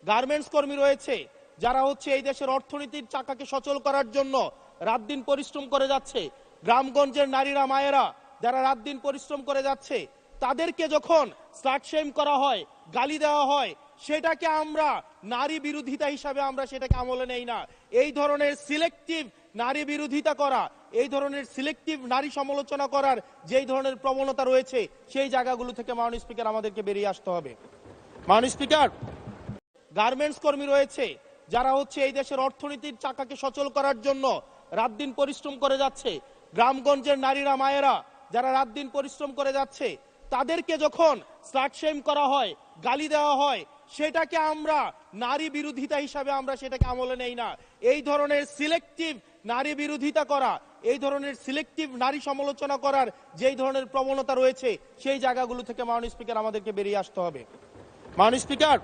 Garments কর্মী রয়েছে যারা এই দেশের অর্থনীতির চাকাকে সচল করার জন্য রাত দিন পরিশ্রম করে যাচ্ছে। গ্রামগঞ্জের নারীরা মায়েরা যারা রাত দিন পরিশ্রম করে যাচ্ছে, তাদেরকে যখন স্লাট শেম করা হয়, গালি দেওয়া হয়, সেটাকে আমরা নারী বিরোধিতা হিসাবে আমরা সেটাকে আমলে নেই না। এই ধরনের সিলেক্টিভ নারী বিরোধিতা করা, এই ধরনের সিলেক্টিভ নারী সমালোচনা করার যেই ধরনের প্রবণতা রয়েছে, সেই জায়গাগুলো থেকে মাননীয় স্পিকার আমাদেরকে বেরিয়ে আসতে হবে। মাননীয় স্পিকার, গার্মেন্টস কর্মী রয়েছে যারা এই দেশের অর্থনীতির চাকাকে সচল করার জন্য রাত দিন পরিশ্রম করে যাচ্ছে। গ্রামগঞ্জের নারীরা মায়েরা যারা রাত দিন পরিশ্রম করে যাচ্ছে, তাদেরকে যখন স্লাট শেম করা হয়, গালি দেওয়া হয়, সেটাকে আমরা নারী বিরোধিতা হিসাবে আমরা সেটাকে আমলে নেই না। এই ধরনের সিলেক্টিভ নারী বিরোধিতা করা, এই ধরনের সিলেক্টিভ নারী সমালোচনা করার যেই ধরনের প্রবণতা রয়েছে, সেই জায়গাগুলো থেকে মাননীয় স্পিকার আমাদেরকে বেরিয়ে আসতে হবে। মাননীয় স্পিকার,